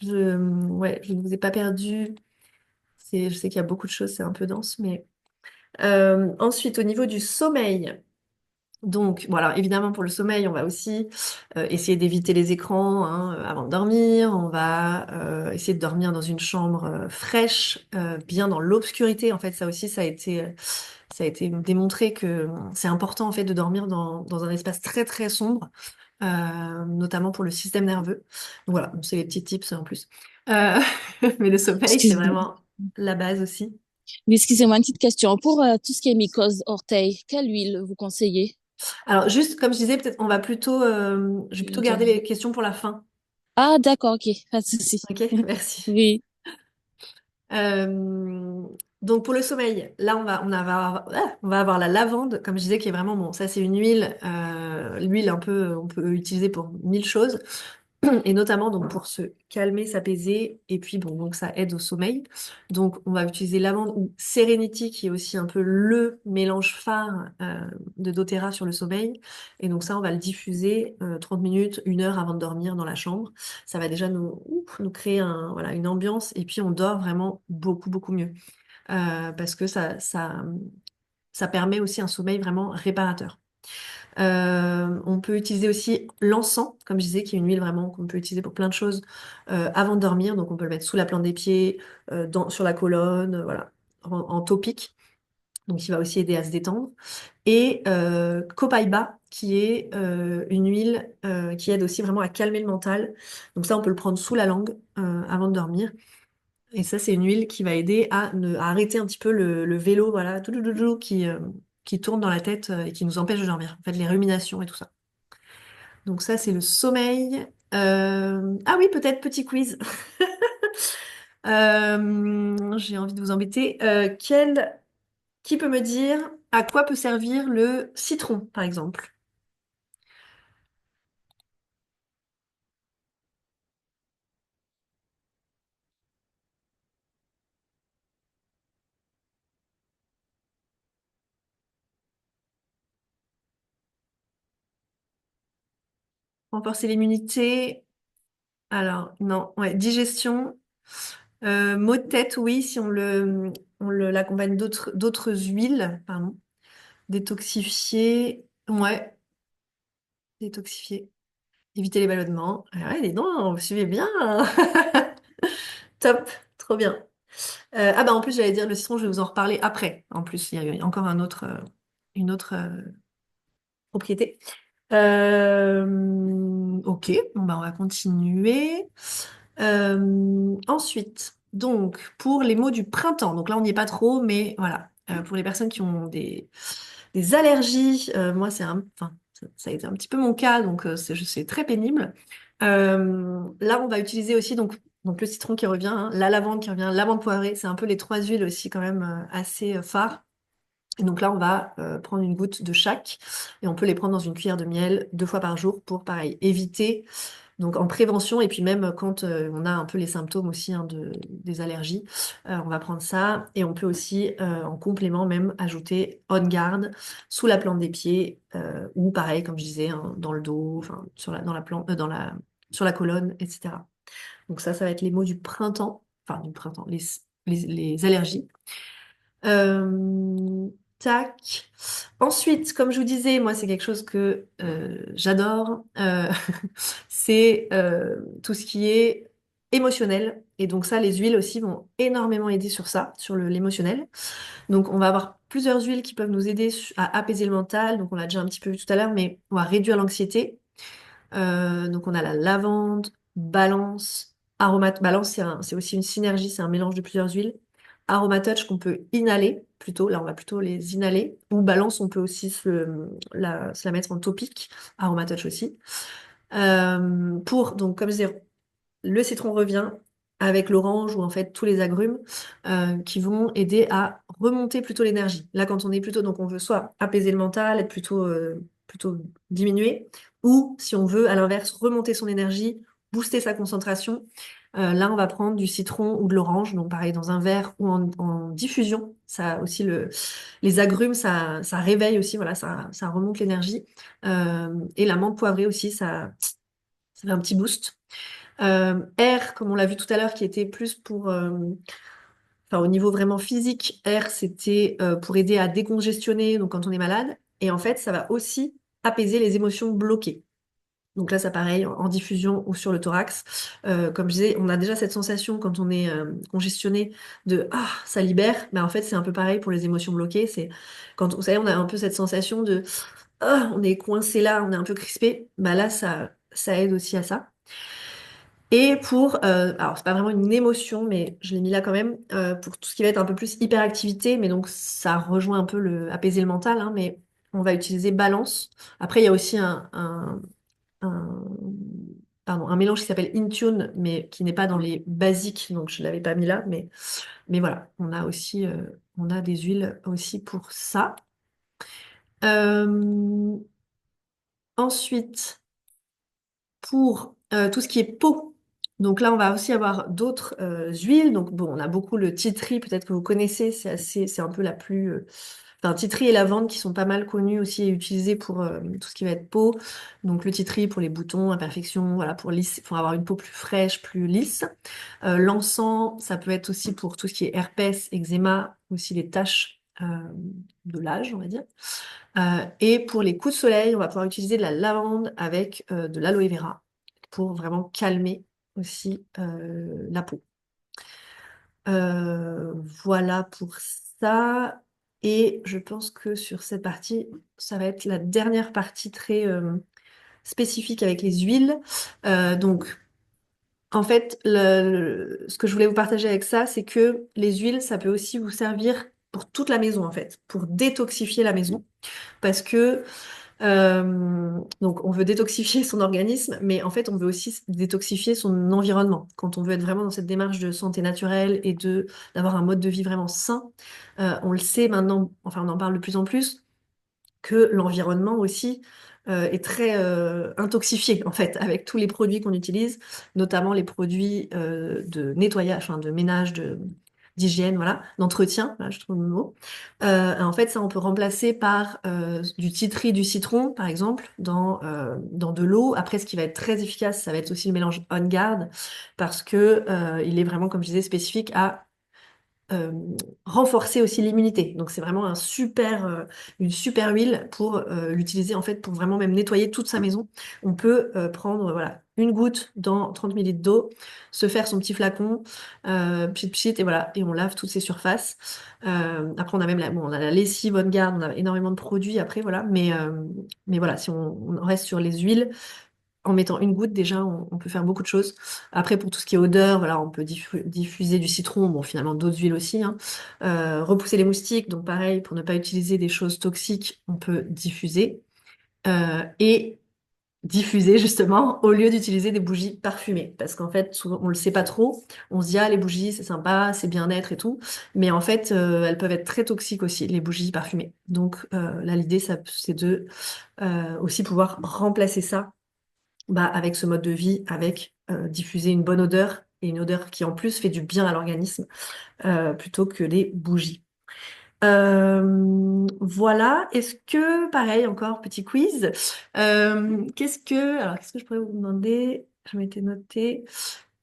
je ne vous ai pas perdu? Je sais qu'il y a beaucoup de choses, c'est un peu dense, mais ensuite au niveau du sommeil. Donc voilà, évidemment pour le sommeil, on va aussi essayer d'éviter les écrans hein, avant de dormir. On va essayer de dormir dans une chambre fraîche, bien dans l'obscurité. En fait, ça aussi, ça a été démontré que c'est important en fait de dormir dans un espace très sombre, notamment pour le système nerveux. Donc voilà, bon, c'est les petits tips en plus. Euh, mais le sommeil, c'est Excuse-moi. vraiment la base aussi. Mais excusez-moi, une petite question. Pour tout ce qui est mycose orteil, quelle huile vous conseillez? Alors juste comme je disais, peut-être on va plutôt, je vais plutôt garder les questions pour la fin. Ah, d'accord, ok, pas de souci. Ok, merci. Oui. Euh, donc pour le sommeil, là on va avoir la lavande, comme je disais, qui est vraiment bon. Ça c'est une huile, l'huile un peu, on peut utiliser pour mille choses. Et notamment donc pour se calmer, s'apaiser, et puis bon donc ça aide au sommeil. Donc on va utiliser lavande ou Serenity qui est aussi un peu le mélange phare de doTERRA sur le sommeil. Et donc ça on va le diffuser 30 minutes, 1 heure avant de dormir dans la chambre. Ça va déjà nous créer voilà, une ambiance et puis on dort vraiment beaucoup mieux. Parce que ça permet aussi un sommeil vraiment réparateur. On peut utiliser aussi l'encens, comme je disais, qui est une huile vraiment qu'on peut utiliser pour plein de choses avant de dormir. Donc on peut le mettre sous la plante des pieds, sur la colonne, voilà, en topique. Donc il va aussi aider à se détendre. Et copaiba, qui est une huile qui aide aussi vraiment à calmer le mental. Donc ça, on peut le prendre sous la langue avant de dormir. Et ça, c'est une huile qui va aider à arrêter un petit peu le vélo, voilà, tout, qui tourne dans la tête et qui nous empêche de dormir. En fait, les ruminations et tout ça. Donc ça, c'est le sommeil. Ah oui, peut-être petit quiz. J'ai envie de vous embêter. Qui peut me dire à quoi peut servir le citron, par exemple? Renforcer l'immunité. Alors, non, ouais, digestion. Maux de tête, oui, si l'accompagne d'autres huiles, pardon. Détoxifier, ouais, détoxifier. Éviter les ballonnements. Ah ouais, dis donc, vous suivez bien. Top, trop bien. Ah bah en plus, j'allais dire le citron, je vais vous en reparler après. En plus, il y a encore un autre. une autre propriété. Ok, bon, bah, on va continuer. Ensuite, donc, pour les mots du printemps, donc là, on n'y est pas trop, mais voilà. Pour les personnes qui ont des allergies, moi, enfin, ça a été un petit peu mon cas, donc c'est très pénible. Là, on va utiliser aussi donc le citron qui revient, hein, la lavande qui revient, l'amande poivrée, c'est un peu les trois huiles aussi quand même assez phares. Et donc là, on va prendre une goutte de chaque et on peut les prendre dans une cuillère de miel 2 fois par jour pour, pareil, éviter, donc en prévention et puis même quand on a un peu les symptômes aussi hein, des allergies, on va prendre ça et on peut aussi en complément même ajouter On Guard sous la plante des pieds ou pareil, comme je disais, hein, dans le dos, enfin, dans la plante, sur la colonne, etc. Donc ça va être les mots du printemps, enfin du printemps, les allergies. Euh, tac. Ensuite, comme je vous disais, moi, c'est quelque chose que j'adore. C'est tout ce qui est émotionnel. Et donc ça, les huiles aussi vont énormément aider sur ça, sur l'émotionnel. Donc on va avoir plusieurs huiles qui peuvent nous aider à apaiser le mental. Donc on l'a déjà un petit peu vu tout à l'heure, mais on va réduire l'anxiété. Donc on a la lavande, balance, balance c'est aussi une synergie, c'est un mélange de plusieurs huiles. Aromatouch qu'on peut inhaler plutôt, là on va plutôt les inhaler. Ou balance on peut aussi se la mettre en topique, aromatouch aussi. Donc comme je disais, le citron revient avec l'orange ou en fait tous les agrumes qui vont aider à remonter plutôt l'énergie. Là, quand on est plutôt, donc on veut soit apaiser le mental, être plutôt diminué, ou si on veut à l'inverse remonter son énergie, booster sa concentration. Là, on va prendre du citron ou de l'orange, donc pareil dans un verre ou en diffusion. Ça aussi les agrumes, ça réveille aussi, voilà, ça remonte l'énergie. Et la menthe poivrée aussi, ça fait un petit boost. R, comme on l'a vu tout à l'heure, qui était plus enfin, au niveau vraiment physique, R, c'était pour aider à décongestionner, donc quand on est malade. Et en fait, ça va aussi apaiser les émotions bloquées. Donc là, ça pareil, en diffusion ou sur le thorax. Comme je disais, on a déjà cette sensation quand on est congestionné de ah, ça libère. Mais en fait, c'est un peu pareil pour les émotions bloquées. C'est quand vous savez, on a un peu cette sensation de ah, on est coincé là, on est un peu crispé. Bah là, ça aide aussi à ça. Et alors c'est pas vraiment une émotion, mais je l'ai mis là quand même, pour tout ce qui va être un peu plus hyperactivité, mais donc ça rejoint un peu apaiser le mental, hein, mais on va utiliser balance. Après, il y a aussi un, un mélange qui s'appelle Intune, mais qui n'est pas dans les basiques, donc je l'avais pas mis là, mais voilà, on a des huiles aussi pour ça. Euh, Ensuite, pour tout ce qui est peau. Donc là, on va aussi avoir d'autres huiles. Donc bon, on a beaucoup le tea tree, peut-être que vous connaissez, c'est un peu la plus. Enfin, tea tree et lavande qui sont pas mal connus aussi et utilisés pour tout ce qui va être peau. Donc le tea tree pour les boutons, imperfections, voilà, pour avoir une peau plus fraîche, plus lisse. L'encens, ça peut être aussi pour tout ce qui est herpès, eczéma, aussi les taches de l'âge, on va dire. Et pour les coups de soleil, on va pouvoir utiliser de la lavande avec de l'aloe vera pour vraiment calmer aussi la peau. Voilà pour ça. Et je pense que sur cette partie, ça va être la dernière partie très spécifique avec les huiles. Donc, en fait, ce que je voulais vous partager avec ça, c'est que les huiles, ça peut aussi vous servir pour toute la maison, en fait, pour détoxifier la maison. Parce que donc, on veut détoxifier son organisme, mais en fait, on veut aussi détoxifier son environnement. Quand on veut être vraiment dans cette démarche de santé naturelle et d'avoir un mode de vie vraiment sain, on le sait maintenant, enfin, on en parle de plus en plus, que l'environnement aussi est très intoxifié, en fait, avec tous les produits qu'on utilise, notamment les produits de nettoyage, enfin, de ménage, d'hygiène, voilà, d'entretien, voilà, je trouve le mot. En fait, ça, on peut remplacer par du titri, du citron, par exemple, dans de l'eau. Après, ce qui va être très efficace, ça va être aussi le mélange On Guard, parce que il est vraiment, comme je disais, spécifique à euh, renforcer aussi l'immunité. Donc, c'est vraiment une super huile pour l'utiliser, en fait, pour vraiment même nettoyer toute sa maison. On peut prendre, voilà, une goutte dans 30 millilitres d'eau, se faire son petit flacon, pchit pchit, et voilà, et on lave toutes ces surfaces. Après, on a même bon, on a la lessive On Guard, on a énormément de produits après, voilà, mais voilà, si on reste sur les huiles, en mettant une goutte, déjà, on peut faire beaucoup de choses. Après, pour tout ce qui est odeur, voilà, on peut diffuser du citron, bon, finalement, d'autres huiles aussi, hein. Repousser les moustiques, donc pareil, pour ne pas utiliser des choses toxiques, on peut diffuser. Et diffuser, justement, au lieu d'utiliser des bougies parfumées. Parce qu'en fait, souvent, on le sait pas trop. On se dit, ah, les bougies, c'est sympa, c'est bien-être et tout. Mais en fait, elles peuvent être très toxiques aussi, les bougies parfumées. Donc, là, l'idée, c'est de aussi pouvoir remplacer ça bah, avec ce mode de vie, avec diffuser une bonne odeur et une odeur qui en plus fait du bien à l'organisme plutôt que les bougies. Voilà. Est-ce que, pareil, encore petit quiz. Qu'est-ce que je pourrais vous demander? Je m'étais noté.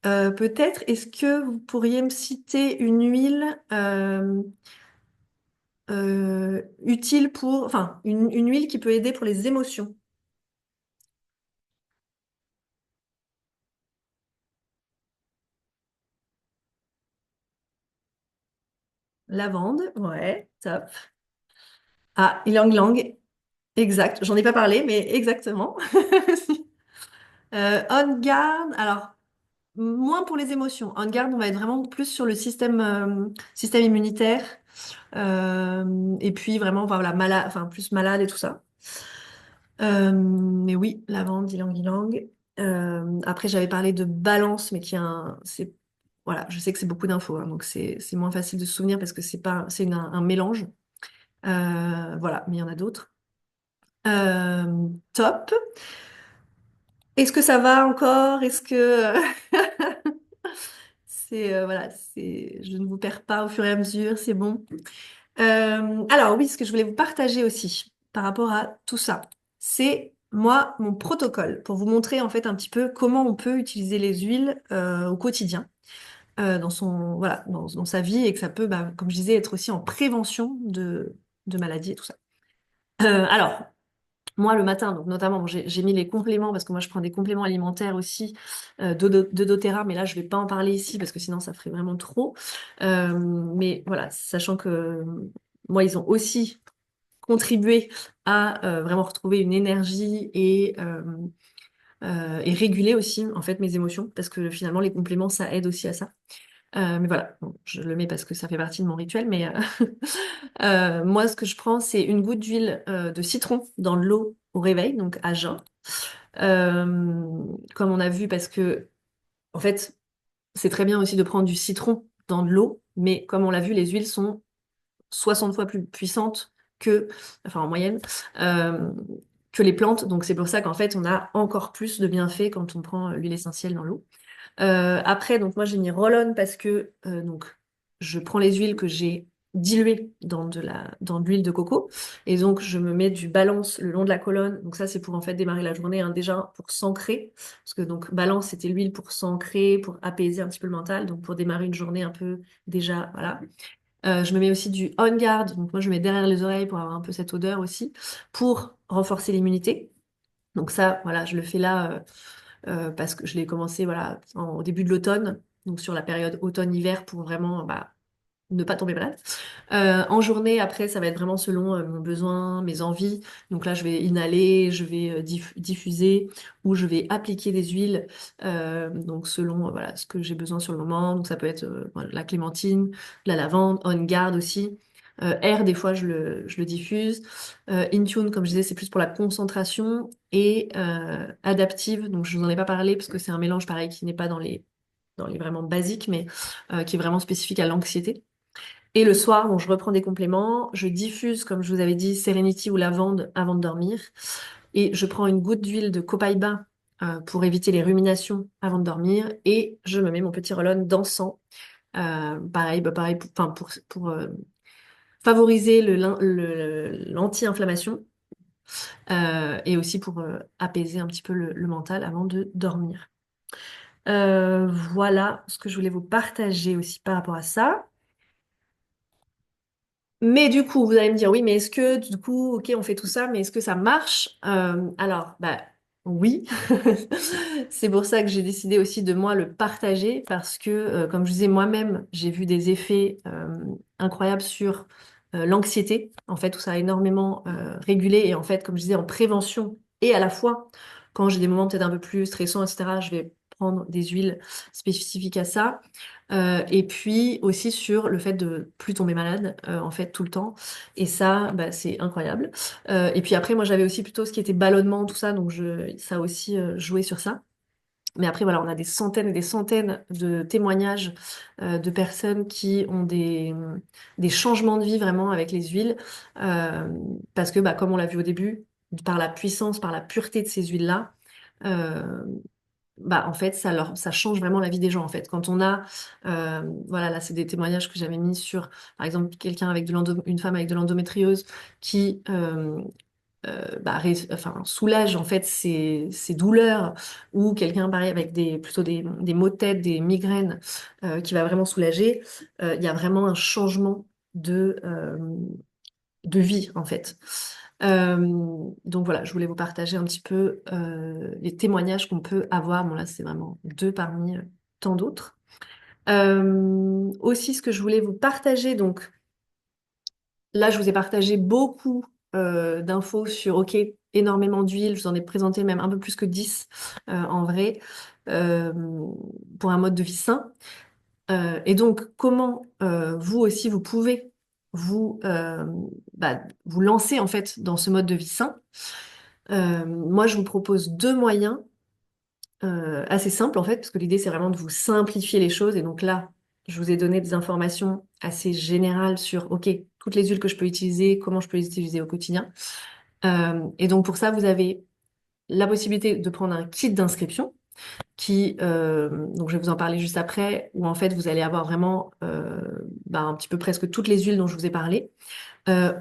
Peut-être, est-ce que vous pourriez me citer une huile utile enfin, une huile qui peut aider pour les émotions? Lavande, ouais, top. Ah, ylang ylang, exact. J'en ai pas parlé, mais exactement. On guard, alors moins pour les émotions. On garde, on va être vraiment plus sur le système immunitaire. Et puis vraiment, voilà, malade, enfin plus malade et tout ça. Mais oui, lavande, ylang ylang. Après, j'avais parlé de balance, mais qui est voilà, je sais que c'est beaucoup d'infos, hein, donc c'est moins facile de se souvenir parce que c'est pas, c'est un mélange. Voilà, mais il y en a d'autres. Top. Est-ce que ça va encore? Est-ce que voilà, je ne vous perds pas au fur et à mesure, c'est bon. Alors oui, ce que je voulais vous partager aussi par rapport à tout ça, c'est moi mon protocole pour vous montrer en fait un petit peu comment on peut utiliser les huiles au quotidien dans voilà dans sa vie et que ça peut, bah, comme je disais, être aussi en prévention de maladies et tout ça. Alors moi, le matin, donc notamment, bon, j'ai mis les compléments parce que moi, je prends des compléments alimentaires aussi de doTERRA, mais là, je vais pas en parler ici parce que sinon, ça ferait vraiment trop. Mais voilà, sachant que moi, ils ont aussi contribué à vraiment retrouver une énergie et réguler aussi, en fait, mes émotions parce que finalement, les compléments, ça aide aussi à ça. Mais voilà, bon, je le mets parce que ça fait partie de mon rituel, mais moi, ce que je prends, c'est une goutte d'huile de citron dans l'eau au réveil, donc à jeun. Euh, Comme on a vu, parce que, en fait, c'est très bien aussi de prendre du citron dans de l'eau, mais comme on l'a vu, les huiles sont 60 fois plus puissantes enfin en moyenne, euh, que les plantes. Donc c'est pour ça qu'en fait, on a encore plus de bienfaits quand on prend l'huile essentielle dans l'eau. Après, donc moi j'ai mis Roll-On parce que donc je prends les huiles que j'ai diluées dans de l'huile de coco et donc je me mets du balance le long de la colonne. Donc ça c'est pour en fait démarrer la journée, hein, déjà pour s'ancrer parce que donc balance c'était l'huile pour s'ancrer, pour apaiser un petit peu le mental, donc pour démarrer une journée un peu déjà voilà. Je me mets aussi du On Guard, donc moi je mets derrière les oreilles pour avoir un peu cette odeur aussi pour renforcer l'immunité. Donc ça, voilà, je le fais là parce que je l'ai commencé voilà, au début de l'automne, donc sur la période automne-hiver pour vraiment bah, ne pas tomber malade. En journée, après, ça va être vraiment selon mon besoin, mes envies. Donc là, je vais inhaler, je vais diffuser ou je vais appliquer des huiles, donc selon voilà, ce que j'ai besoin sur le moment. Donc ça peut être voilà, la clémentine, la lavande, On Guard aussi. Air, des fois, je le diffuse. Intune, comme je disais, c'est plus pour la concentration. Et adaptive, donc je vous en ai pas parlé parce que c'est un mélange pareil qui n'est pas dans les vraiment basiques, mais qui est vraiment spécifique à l'anxiété. Et le soir, bon, je reprends des compléments, je diffuse, comme je vous avais dit, Serenity ou lavande avant de dormir. Et je prends une goutte d'huile de copaïba pour éviter les ruminations avant de dormir. Et je me mets mon petit roll-on dansant. Pareil, bah pareil enfin, pour favoriser l'anti-inflammation et aussi pour apaiser un petit peu le mental avant de dormir. Voilà ce que je voulais vous partager aussi par rapport à ça. Mais du coup, vous allez me dire, oui, mais est-ce que, du coup, ok, on fait tout ça, mais est-ce que ça marche? Alors, bah, Oui, c'est pour ça que j'ai décidé aussi de moi le partager parce que, comme je disais moi-même, j'ai vu des effets incroyables sur l'anxiété, en fait, où ça a énormément régulé et en fait, comme je disais, en prévention et à la fois, quand j'ai des moments peut-être un peu plus stressants, etc., je vais prendre des huiles spécifiques à ça. Et puis aussi sur le fait de plus tomber malade, en fait, tout le temps. Et ça, bah, c'est incroyable. Et puis après, moi, j'avais aussi plutôt ce qui était ballonnement, tout ça, donc ça a aussi joué sur ça. Mais après, voilà, on a des centaines et des centaines de témoignages de personnes qui ont des changements de vie vraiment avec les huiles, euh, parce que, bah, comme on l'a vu au début, par la puissance, par la pureté de ces huiles-là, euh, bah, en fait, ça change vraiment la vie des gens, en fait. Quand on a, voilà, là, c'est des témoignages que j'avais mis sur, par exemple, quelqu'un avec une femme avec de l'endométriose qui bah, enfin, soulage en fait ses douleurs, ou quelqu'un pareil avec plutôt des maux de tête, des migraines, qui va vraiment soulager. Il y a vraiment un changement de vie en fait. Euh, donc voilà, je voulais vous partager un petit peu les témoignages qu'on peut avoir. Bon là, c'est vraiment deux parmi tant d'autres. Aussi, ce que je voulais vous partager, donc là, je vous ai partagé beaucoup d'infos sur, OK, énormément d'huile. Je vous en ai présenté même un peu plus que 10 en vrai, euh, pour un mode de vie sain. Et donc, comment vous aussi, vous pouvez vous lancer en fait dans ce mode de vie sain. Moi, je vous propose deux moyens assez simples en fait, parce que l'idée, c'est vraiment de vous simplifier les choses. Et donc là, je vous ai donné des informations assez générales sur, OK, toutes les huiles que je peux utiliser, comment je peux les utiliser au quotidien. Et donc pour ça, vous avez la possibilité de prendre un kit d'inscription donc je vais vous en parler juste après, où en fait vous allez avoir vraiment un petit peu presque toutes les huiles dont je vous ai parlé.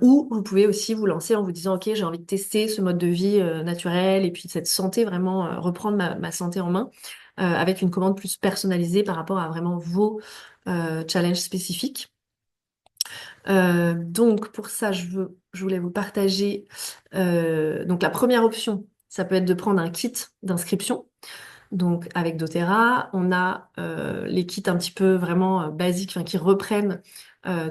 Ou vous pouvez aussi vous lancer en vous disant, OK, j'ai envie de tester ce mode de vie naturel et puis cette santé, vraiment reprendre ma santé en main avec une commande plus personnalisée par rapport à vraiment vos challenges spécifiques. Donc pour ça, je voulais vous partager. Donc la première option, ça peut être de prendre un kit d'inscription. Donc avec doTERRA, on a les kits un petit peu vraiment basiques, enfin, qui reprennent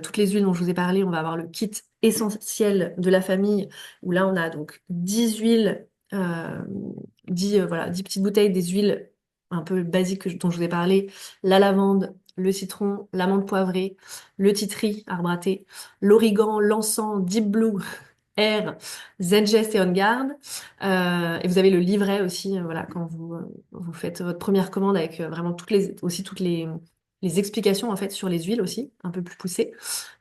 toutes les huiles dont je vous ai parlé. On va avoir le kit essentiel de la famille, où là on a donc 10 huiles, 10 petites bouteilles des huiles un peu basiques dont je vous ai parlé, la lavande, le citron, l'amande poivrée, le titri, arbre à thé, l'origan, l'encens, Deep Blue, Air, Zengest et On Guard. Et vous avez le livret aussi, voilà, quand vous faites votre première commande avec vraiment toutes les explications en fait sur les huiles aussi, un peu plus poussées.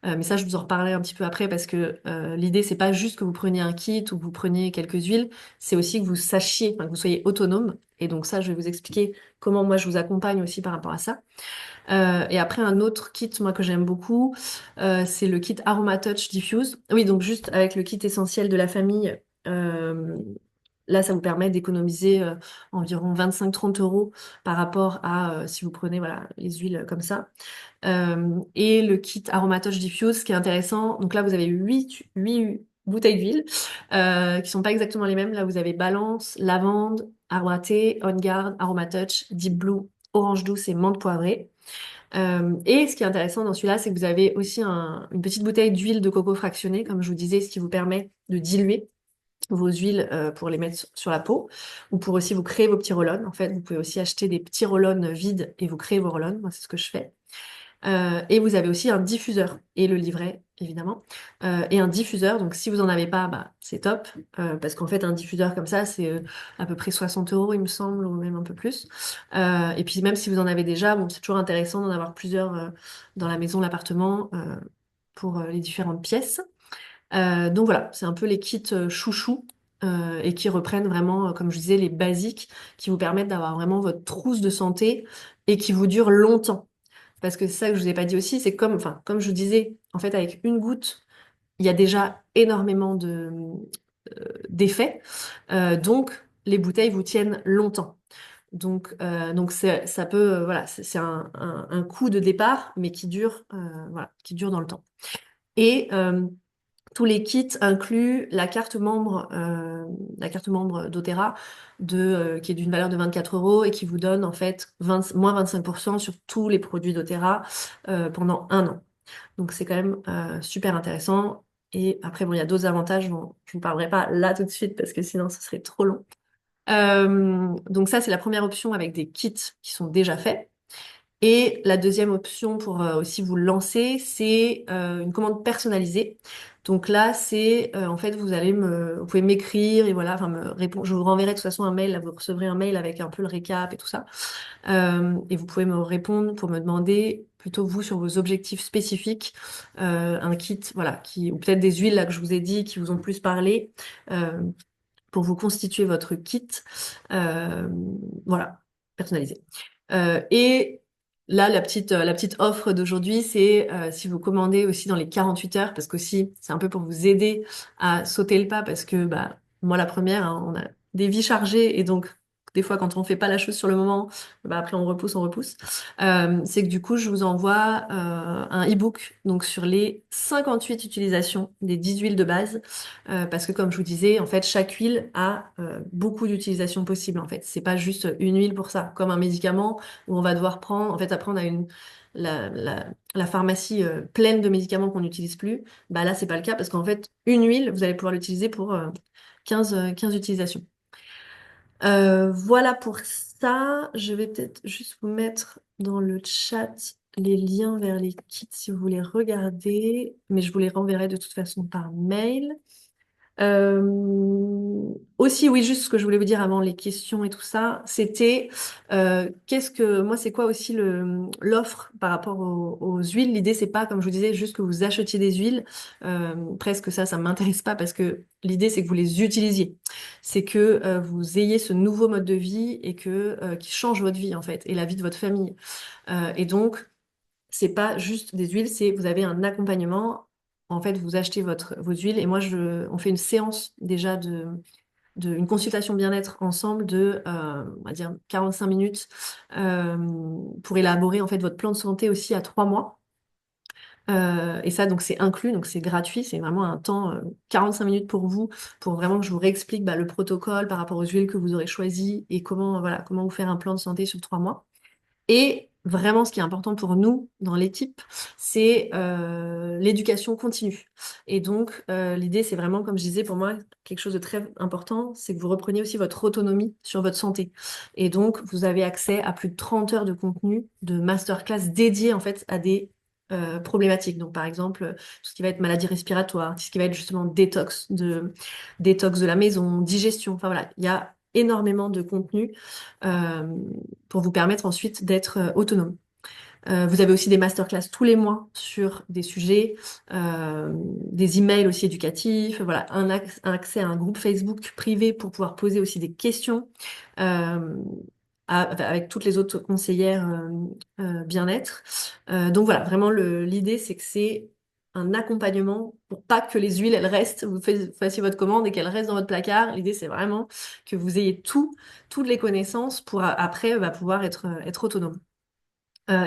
Mais ça, je vous en reparlerai un petit peu après parce que l'idée, c'est pas juste que vous preniez un kit ou que vous preniez quelques huiles, c'est aussi que vous sachiez, enfin, que vous soyez autonome. Et donc ça, je vais vous expliquer comment moi je vous accompagne aussi par rapport à ça. Et après, un autre kit, moi, que j'aime beaucoup, c'est le kit Aroma Touch Diffuse. Oui, donc juste avec le kit essentiel de la famille, euh, là, ça vous permet d'économiser environ 25-30 € par rapport à si vous prenez voilà, les huiles comme ça. Et le kit Aroma Touch Diffuse, ce qui est intéressant, donc là, vous avez 8 bouteilles d'huile qui sont pas exactement les mêmes. Là, vous avez Balance, Lavande, Arbre à thé, On Guard, Aroma Touch, Deep Blue, Orange douce et menthe poivrée. Et ce qui est intéressant dans celui-là, c'est que vous avez aussi une petite bouteille d'huile de coco fractionnée, comme je vous disais, ce qui vous permet de diluer vos huiles pour les mettre sur la peau, ou pour aussi vous créer vos petits roll-on. En fait, vous pouvez aussi acheter des petits roll-on vides et vous créer vos roll-on. Moi, c'est ce que je fais. Et vous avez aussi un diffuseur et le livret, évidemment. Et un diffuseur, donc si vous en avez pas, bah, c'est top. Parce qu'en fait, un diffuseur comme ça, c'est à peu près 60 €, il me semble, ou même un peu plus. Et puis même si vous en avez déjà, bon, c'est toujours intéressant d'en avoir plusieurs dans la maison, l'appartement, pour les différentes pièces. Donc voilà, c'est un peu les kits chouchou. Et qui reprennent vraiment, comme je disais, les basiques qui vous permettent d'avoir vraiment votre trousse de santé et qui vous dure longtemps. Parce que c'est ça que je vous ai pas dit aussi, c'est comme je vous disais, en fait, avec une goutte, il y a déjà énormément d'effets. Donc, les bouteilles vous tiennent longtemps. Donc ça peut, voilà, c'est un coup de départ, mais qui dure, voilà, qui dure dans le temps. Et Tous les kits incluent la carte membre doTERRA qui est d'une valeur de 24 euros et qui vous donne en fait moins 25% sur tous les produits doTERRA pendant un an. Donc c'est quand même super intéressant. Et après, bon, il y a d'autres avantages dont je ne vous parlerai pas là tout de suite parce que sinon ce serait trop long. Donc ça, c'est la première option avec des kits qui sont déjà faits. Et la deuxième option pour aussi vous lancer, c'est une commande personnalisée. Donc là, c'est en fait vous pouvez m'écrire et voilà, enfin me répondre. Je vous renverrai de toute façon un mail. Là, vous recevrez un mail avec un peu le récap et tout ça. Et vous pouvez me répondre pour me demander plutôt vous sur vos objectifs spécifiques, un kit, voilà, ou peut-être des huiles là que je vous ai dit qui vous ont plus parlé. Euh, pour vous constituer votre kit, euh, voilà, personnalisé. Et là, la petite offre d'aujourd'hui, c'est si vous commandez aussi dans les 48 heures, parce qu'aussi, c'est un peu pour vous aider à sauter le pas, parce que bah, moi, la première, hein, on a des vies chargées, et donc, des fois, quand on fait pas la chose sur le moment, bah, après, on repousse, on repousse. C'est que du coup, je vous envoie un e-book donc sur les 58 utilisations des 10 huiles de base parce que comme je vous disais, en fait, chaque huile a beaucoup d'utilisations possibles. En fait, c'est pas juste une huile pour ça, comme un médicament où on va devoir prendre. En fait, après, on a la pharmacie pleine de médicaments qu'on n'utilise plus. Bah là, c'est pas le cas parce qu'en fait, une huile, vous allez pouvoir l'utiliser pour 15 utilisations. Voilà pour ça. Je vais peut-être juste vous mettre dans le chat les liens vers les kits si vous voulez regarder, mais je vous les renverrai de toute façon par mail. Aussi, oui, juste ce que je voulais vous dire avant les questions et tout ça, c'était moi, c'est quoi aussi l'offre par rapport aux huiles. L'idée, c'est pas, comme je vous disais, juste que vous achetiez des huiles. Presque ça m'intéresse pas parce que l'idée, c'est que vous les utilisiez. C'est que vous ayez ce nouveau mode de vie et qui change votre vie en fait et la vie de votre famille. Et donc, c'est pas juste des huiles, c'est vous avez un accompagnement. En fait, vous achetez vos huiles et moi, on fait une séance déjà une consultation bien-être ensemble on va dire 45 minutes euh, pour élaborer en fait votre plan de santé aussi à 3 mois. Et ça, donc c'est inclus, donc c'est gratuit, c'est vraiment un temps 45 minutes pour vous, pour vraiment que je vous réexplique bah, le protocole par rapport aux huiles que vous aurez choisies et comment vous faire un plan de santé sur 3 mois. Et vraiment, ce qui est important pour nous dans l'équipe, c'est l'éducation continue. Et donc, l'idée, c'est vraiment, comme je disais, pour moi, quelque chose de très important, c'est que vous repreniez aussi votre autonomie sur votre santé. Et donc, vous avez accès à plus de 30 heures de contenu, de masterclass dédiées en fait à des problématiques. Donc, par exemple, tout ce qui va être maladie respiratoire, tout ce qui va être justement détox de la maison, digestion. Enfin voilà, il y a énormément de contenu euh, pour vous permettre ensuite d'être autonome. Vous avez aussi des masterclass tous les mois sur des sujets, des emails aussi éducatifs, voilà, un accès à un groupe Facebook privé pour pouvoir poser aussi des questions euh, avec toutes les autres conseillères bien-être. Donc voilà, vraiment l'idée c'est que c'est un accompagnement pour pas que les huiles elles restent, fassiez votre commande et qu'elles restent dans votre placard. L'idée c'est vraiment que vous ayez toutes les connaissances pour après pouvoir être autonome.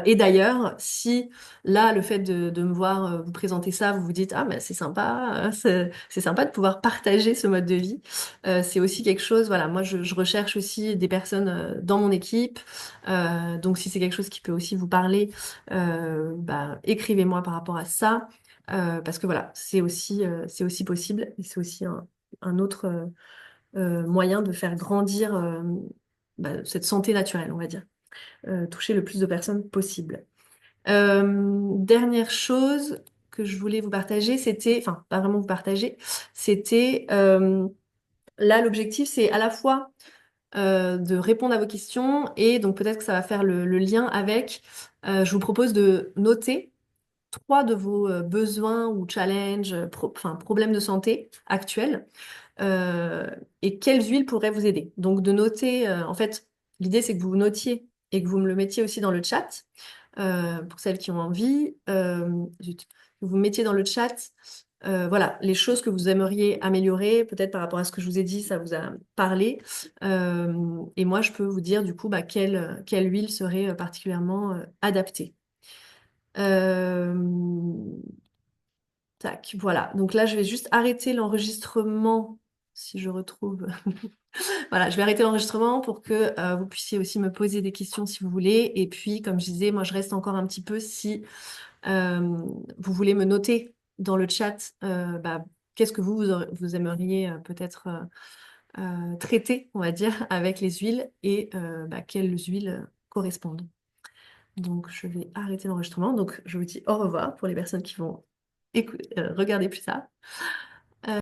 Et d'ailleurs, si là, le fait de me voir vous présenter ça, vous vous dites, ah, mais c'est sympa, c'est sympa de pouvoir partager ce mode de vie. C'est aussi quelque chose, voilà, moi, je recherche aussi des personnes dans mon équipe. Donc, si c'est quelque chose qui peut aussi vous parler, bah, écrivez-moi par rapport à ça. Parce que voilà, c'est aussi possible et c'est aussi un autre moyen de faire grandir bah, cette santé naturelle, on va dire toucher le plus de personnes possible. Dernière chose que je voulais vous partager, enfin pas vraiment vous partager, c'était là l'objectif c'est à la fois de répondre à vos questions et donc peut-être que ça va faire le lien avec, je vous propose de noter 3 de vos besoins ou challenges, enfin problèmes de santé actuels euh, et quelles huiles pourraient vous aider. Donc de noter, en fait, l'idée c'est que vous notiez et que vous me le mettiez aussi dans le chat, pour celles qui ont envie, que vous mettiez dans le chat, voilà, les choses que vous aimeriez améliorer, peut-être par rapport à ce que je vous ai dit, ça vous a parlé. Et moi, je peux vous dire du coup, bah, quelle huile serait particulièrement adaptée. Euh, Tac, voilà. Donc là, je vais juste arrêter l'enregistrement, si je retrouve. Voilà, je vais arrêter l'enregistrement pour que vous puissiez aussi me poser des questions si vous voulez. Et puis, comme je disais, moi, je reste encore un petit peu si euh, vous voulez me noter dans le chat bah, qu'est-ce que vous aimeriez peut-être traiter, on va dire, avec les huiles et bah, quelles huiles correspondent. Donc, je vais arrêter l'enregistrement. Donc, je vous dis au revoir pour les personnes qui vont regarder plus tard.